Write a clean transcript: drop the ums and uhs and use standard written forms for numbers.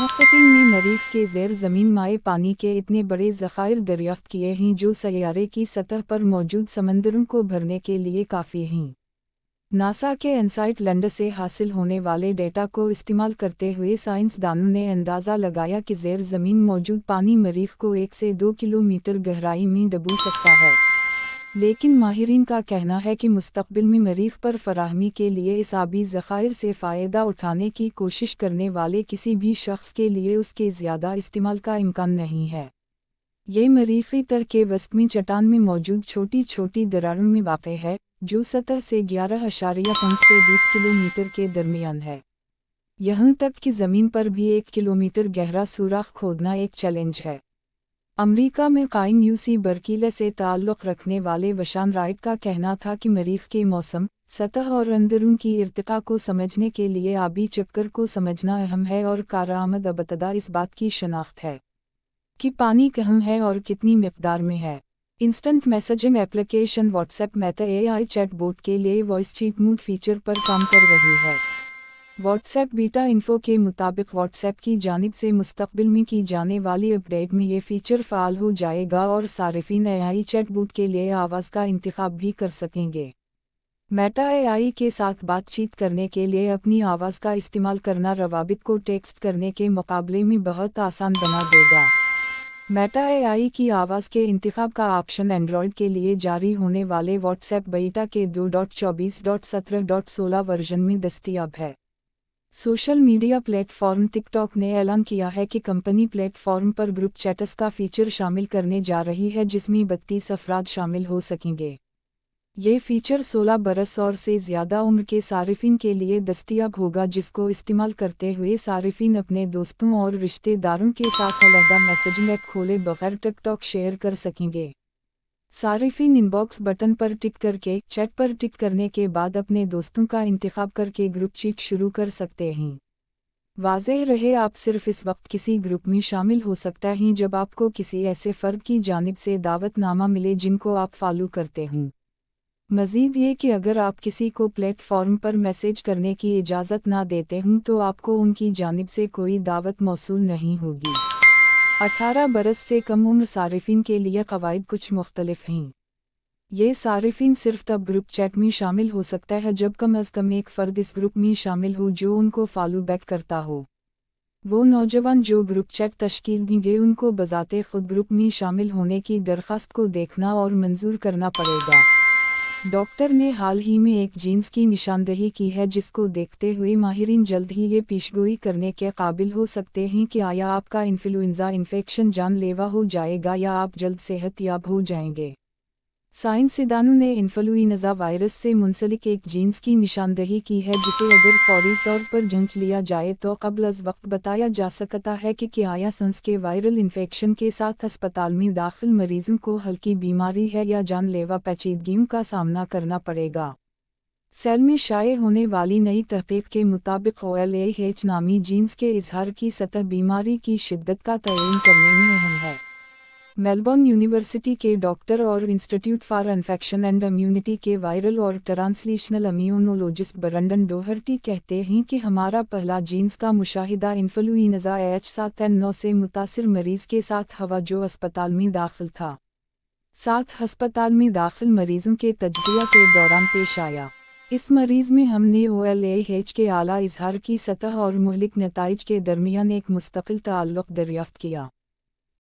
محققین نے مریخ کے زیر زمین مائع پانی کے اتنے بڑے ذخائر دریافت کیے ہیں جو سیارے کی سطح پر موجود سمندروں کو بھرنے کے لیے کافی ہیں۔ ناسا کے انسائٹ لینڈر سے حاصل ہونے والے ڈیٹا کو استعمال کرتے ہوئے سائنسدانوں نے اندازہ لگایا کہ زیر زمین موجود پانی مریخ کو 1 سے 2 کلومیٹر گہرائی میں ڈبو سکتا ہے، لیکن ماہرین کا کہنا ہے کہ مستقبل میں مریخ پر فراہمی کے لیے اس آبی ذخائر سے فائدہ اٹھانے کی کوشش کرنے والے کسی بھی شخص کے لیے اس کے زیادہ استعمال کا امکان نہیں ہے۔ یہ مریخی تہ کے وسط میں چٹان میں موجود چھوٹی چھوٹی دراڑوں میں واقع ہے، جو سطح سے 11.5 سے 20 کلومیٹر کے درمیان ہے۔ یہاں تک کہ زمین پر بھی 1 کلومیٹر گہرا سوراخ کھودنا ایک چیلنج ہے۔ امریکہ میں قائم UC برکلے سے تعلق رکھنے والے وشان رائٹ کا کہنا تھا کہ مریخ کے موسم، سطح اور اندرون کی ارتقاء کو سمجھنے کے لیے آبی چکر کو سمجھنا اہم ہے، اور کارآمد ابتدا اس بات کی شناخت ہے کہ پانی کہاں ہے اور کتنی مقدار میں ہے۔ Instant messaging application what's app meta AI chat bot کے لیے وائس چیٹ موڈ فیچر پر کام کر رہی ہے۔ واٹس ایپ بیٹا انفو کے مطابق واٹس ایپ کی جانب سے مستقبل میں کی جانے والی اپ ڈیٹ میں یہ فیچر فعال ہو جائے گا اور صارفین AI چیٹ بوٹ کے لیے آواز کا انتخاب بھی کر سکیں گے۔ میٹا AI کے ساتھ بات چیت کرنے کے لیے اپنی آواز کا استعمال کرنا روابط کو ٹیکسٹ کرنے کے مقابلے میں بہت آسان بنا دے گا۔ میٹا AI کی آواز کے انتخاب کا آپشن اینڈرائیڈ کے لیے جاری ہونے والے واٹس ایپ بیٹا کے 2.24.17.16 ورژن میں دستیاب ہے۔ سوشل میڈیا پلیٹ فارم ٹک ٹاک نے اعلان کیا ہے کہ کمپنی پلیٹ فارم پر گروپ چیٹس کا فیچر شامل کرنے جا رہی ہے جس میں 32 افراد شامل ہو سکیں گے۔ یہ فیچر 16 برس اور سے زیادہ عمر کے صارفین کے لیے دستیاب ہوگا، جس کو استعمال کرتے ہوئے صارفین اپنے دوستوں اور رشتہ داروں کے ساتھ علیحدہ میسجنگ ایپ کھولے بغیر ٹک ٹاک شیئر کر سکیں گے۔ صارفین ان باکس بٹن پر ٹک کر کے چیٹ پر ٹک کرنے کے بعد اپنے دوستوں کا انتخاب کر کے گروپ چیٹ شروع کر سکتے ہیں۔ واضح رہے، آپ صرف اس وقت کسی گروپ میں شامل ہو سکتے ہیں جب آپ کو کسی ایسے فرد کی جانب سے دعوت نامہ ملے جن کو آپ فالو کرتے ہوں۔ مزید یہ کہ اگر آپ کسی کو پلیٹ فارم پر میسج کرنے کی اجازت نہ دیتے ہوں تو آپ کو ان کی جانب سے کوئی دعوت موصول نہیں ہوگی۔ 18 برس سے کم عمر صارفین کے لیے قواعد کچھ مختلف ہیں۔ یہ صارفین صرف تب گروپ چیٹ میں شامل ہو سکتا ہے جب کم از کم ایک فرد اس گروپ میں شامل ہو جو ان کو فالو بیک کرتا ہو۔ وہ نوجوان جو گروپ چیٹ تشکیل دیں گے ان کو بذات خود گروپ میں شامل ہونے کی درخواست کو دیکھنا اور منظور کرنا پڑے گا۔ ڈاکٹر نے حال ہی میں ایک جینس کی نشاندہی کی ہے جس کو دیکھتے ہوئے ماہرین جلد ہی یہ پیشگوئی کرنے کے قابل ہو سکتے ہیں کہ آیا آپ کا انفلوئنزا انفیکشن جان لیوا ہو جائے گا یا آپ جلد صحت یاب ہو جائیں گے۔ سائنسدانوں نے انفلوئنزا وائرس سے منسلک ایک جینس کی نشاندہی کی ہے جسے اگر فوری طور پر جانچ لیا جائے تو قبل از وقت بتایا جا سکتا ہے کہ آیا سانس کے وائرل انفیکشن کے ساتھ ہسپتال میں داخل مریضوں کو ہلکی بیماری ہے یا جان لیوا پیچیدگیوں کا سامنا کرنا پڑے گا۔ سیل میں شائع ہونے والی نئی تحقیق کے مطابق OLAH نامی جینس کے اظہار کی سطح بیماری کی شدت کا تعین کرنے میں اہم ہے۔ میلبورن یونیورسٹی کے ڈاکٹر اور institute for infection and immunity کے وائرل اور ٹرانسلیشنل امیونولوجسٹ برنڈن ڈوہرٹی کہتے ہیں کہ ہمارا پہلا جینس کا مشاہدہ انفلوئنزا H7N9 سے متاثر مریض کے ساتھ ہوا جو اسپتال میں داخل تھا۔ ساتھ ہسپتال میں داخل مریضوں کے تجزیہ کے دوران پیش آیا۔ اس مریض میں ہم نے OLAH کے اعلیٰ اظہار کی سطح اور مہلک نتائج کے درمیان ایک مستقل تعلق دریافت کیا۔